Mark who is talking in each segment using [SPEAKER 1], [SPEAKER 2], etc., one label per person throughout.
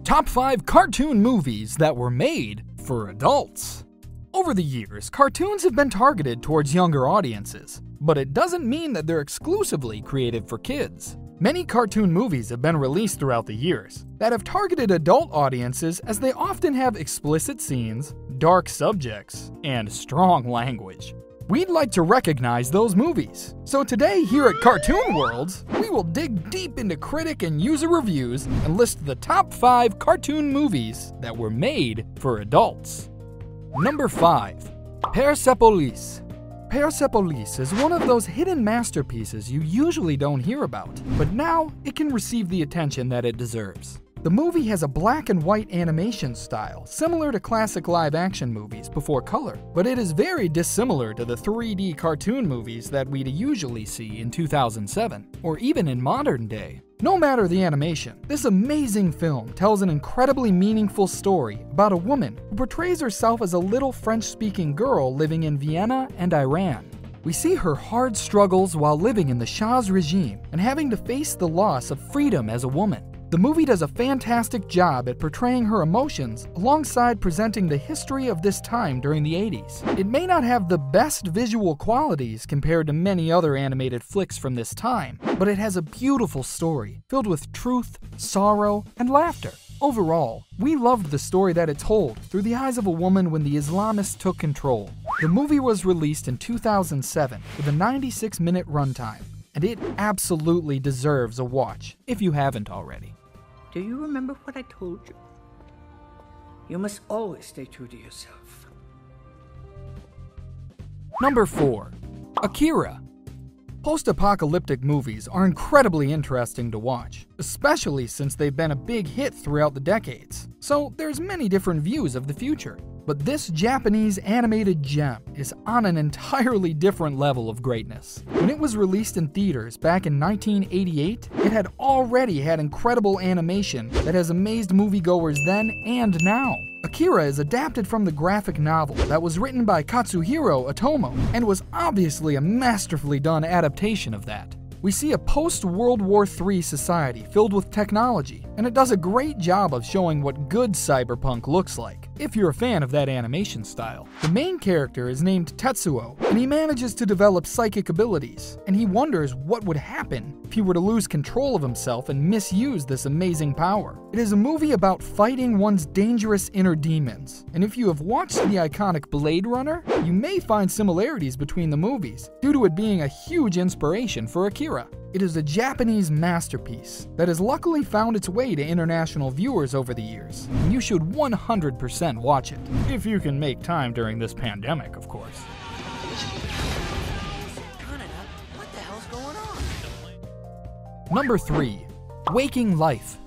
[SPEAKER 1] Top 5 cartoon movies that were made for adults. Over the years, cartoons have been targeted towards younger audiences, but it doesn't mean that they're exclusively created for kids. Many cartoon movies have been released throughout the years that have targeted adult audiences as they often have explicit scenes, dark subjects, and strong language. We'd like to recognize those movies. So today here at CartoonWorldz, we will dig deep into critic and user reviews and list the top 5 cartoon movies that were made for adults. Number 5. Persepolis. Persepolis is one of those hidden masterpieces you usually don't hear about, but now it can receive the attention that it deserves. The movie has a black and white animation style, similar to classic live-action movies before color, but it is very dissimilar to the 3D cartoon movies that we'd usually see in 2007, or even in modern day. No matter the animation, this amazing film tells an incredibly meaningful story about a woman who portrays herself as a little French-speaking girl living in Vienna and Iran. We see her hard struggles while living in the Shah's regime and having to face the loss of freedom as a woman. The movie does a fantastic job at portraying her emotions alongside presenting the history of this time during the 80s. It may not have the best visual qualities compared to many other animated flicks from this time, but it has a beautiful story filled with truth, sorrow, and laughter. Overall, we loved the story that it told through the eyes of a woman when the Islamists took control. The movie was released in 2007 with a 96-minute runtime, and it absolutely deserves a watch if you haven't already.
[SPEAKER 2] Do you remember what I told you? You must always stay true to yourself.
[SPEAKER 1] Number 4. Akira. Post-apocalyptic movies are incredibly interesting to watch, especially since they've been a big hit throughout the decades. So there's many different views of the future. But this Japanese animated gem is on an entirely different level of greatness. When it was released in theaters back in 1988, it had already had incredible animation that has amazed moviegoers then and now. Akira is adapted from the graphic novel that was written by Katsuhiro Otomo and was obviously a masterfully done adaptation of that. We see a post-World War III society filled with technology, and it does a great job of showing what good cyberpunk looks like, if you're a fan of that animation style. The main character is named Tetsuo, and he manages to develop psychic abilities, and he wonders what would happen if he were to lose control of himself and misuse this amazing power. It is a movie about fighting one's dangerous inner demons, and if you have watched the iconic Blade Runner, you may find similarities between the movies, due to it being a huge inspiration for Akira. It is a Japanese masterpiece that has luckily found its way to international viewers over the years, and you should 100% watch it, if you can make time during this pandemic, of course.
[SPEAKER 2] What the hell's going on?
[SPEAKER 1] Number 3. Waking Life.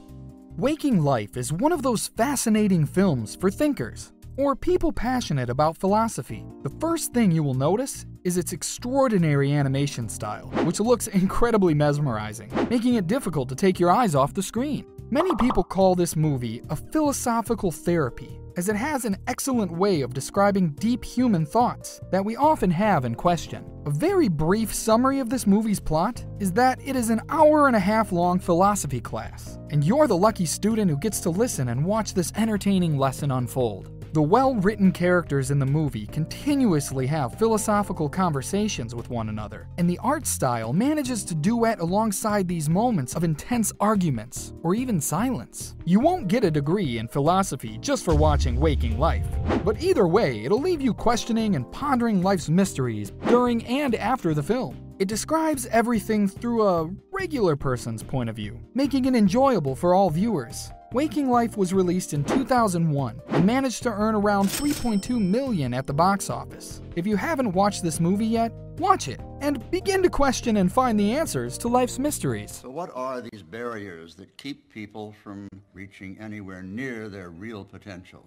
[SPEAKER 1] Waking Life is one of those fascinating films for thinkers, or people passionate about philosophy. The first thing you will notice is its extraordinary animation style, which looks incredibly mesmerizing, making it difficult to take your eyes off the screen. Many people call this movie a philosophical therapy, as it has an excellent way of describing deep human thoughts that we often have and question. A very brief summary of this movie's plot is that it is an hour-and-a-half-long philosophy class, and you're the lucky student who gets to listen and watch this entertaining lesson unfold. The well-written characters in the movie continuously have philosophical conversations with one another, and the art style manages to duet alongside these moments of intense arguments, or even silence. You won't get a degree in philosophy just for watching Waking Life, but either way, it'll leave you questioning and pondering life's mysteries during and after the film. It describes everything through a regular person's point of view, making it enjoyable for all viewers. Waking Life was released in 2001 and managed to earn around $3.2 million at the box office. If you haven't watched this movie yet, watch it and begin to question and find the answers to life's mysteries.
[SPEAKER 3] So what are these barriers that keep people from reaching anywhere near their real potential?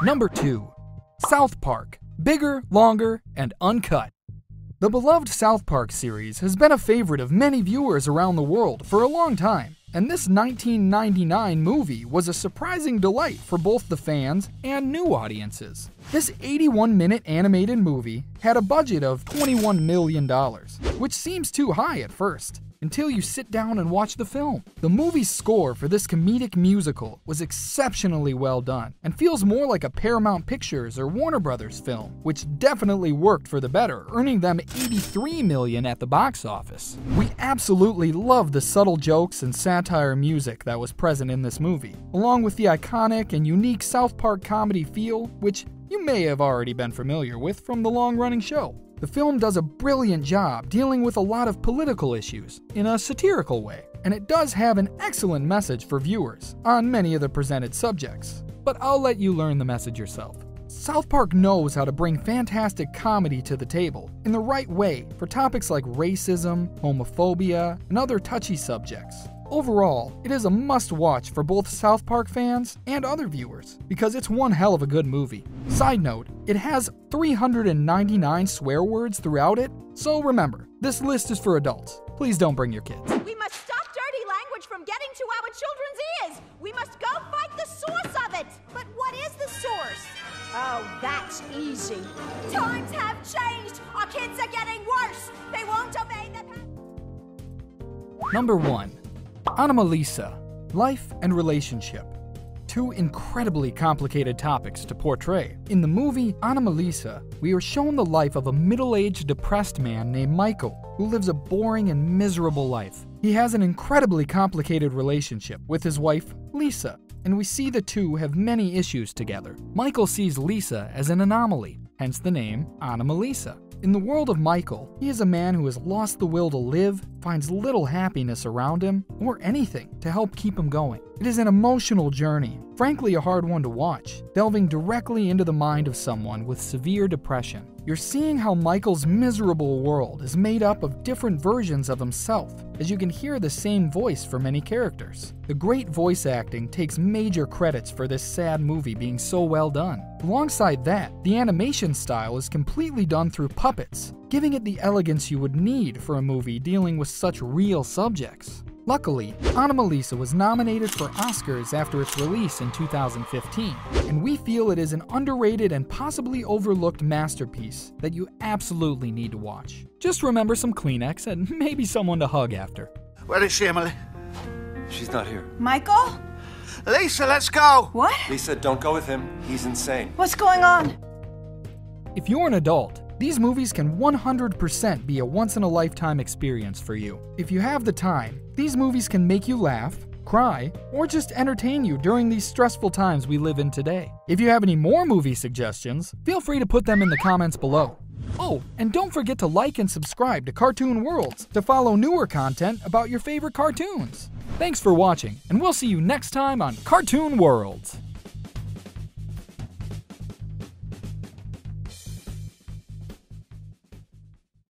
[SPEAKER 1] Number 2. South Park. Bigger, longer, and uncut. The beloved South Park series has been a favorite of many viewers around the world for a long time, and this 1999 movie was a surprising delight for both the fans and new audiences. This 81-minute animated movie had a budget of $21 million, which seems too high at first. until you sit down and watch the film. The movie's score for this comedic musical was exceptionally well done and feels more like a Paramount Pictures or Warner Brothers film, which definitely worked for the better, earning them $83 million at the box office. We absolutely love the subtle jokes and satire music that was present in this movie, along with the iconic and unique South Park comedy feel, which you may have already been familiar with from the long-running show. The film does a brilliant job dealing with a lot of political issues in a satirical way, and it does have an excellent message for viewers on many of the presented subjects. But I'll let you learn the message yourself. South Park knows how to bring fantastic comedy to the table in the right way for topics like racism, homophobia, and other touchy subjects. Overall, it is a must-watch for both South Park fans and other viewers, because it's one hell of a good movie. Side note, it has 399 swear words throughout it, so remember, this list is for adults. Please don't bring your kids.
[SPEAKER 4] We must stop dirty language from getting to our children's ears! We must go fight the source of it! But what is the source? Oh, that's easy. Times have changed! Our kids are getting worse! They won't obey the
[SPEAKER 1] Number 1. Anomalisa, life and relationship. Two incredibly complicated topics to portray. In the movie Anomalisa, we are shown the life of a middle-aged depressed man named Michael, who lives a boring and miserable life. He has an incredibly complicated relationship with his wife, Lisa, and we see the two have many issues together. Michael sees Lisa as an anomaly, hence the name Anomalisa. In the world of Michael, he is a man who has lost the will to live, finds little happiness around him, or anything to help keep him going. It is an emotional journey, frankly a hard one to watch, delving directly into the mind of someone with severe depression. You're seeing how Michael's miserable world is made up of different versions of himself, as you can hear the same voice for many characters. The great voice acting takes major credits for this sad movie being so well done. Alongside that, the animation style is completely done through puppets, giving it the elegance you would need for a movie dealing with such real subjects. Luckily, Anomalisa was nominated for Oscars after its release in 2015, and we feel it is an underrated and possibly overlooked masterpiece that you absolutely need to watch. Just remember some Kleenex and maybe someone to hug after.
[SPEAKER 5] Where is she, Emily?
[SPEAKER 6] She's not here.
[SPEAKER 4] Michael?
[SPEAKER 5] Lisa, let's go!
[SPEAKER 4] What?
[SPEAKER 6] Lisa, don't go with him. He's insane.
[SPEAKER 4] What's going on?
[SPEAKER 1] If you're an adult, these movies can 100% be a once-in-a-lifetime experience for you. If you have the time, these movies can make you laugh, cry, or just entertain you during these stressful times we live in today. If you have any more movie suggestions, feel free to put them in the comments below. Oh, and don't forget to like and subscribe to CartoonWorldz to follow newer content about your favorite cartoons. Thanks for watching, and we'll see you next time on CartoonWorldz.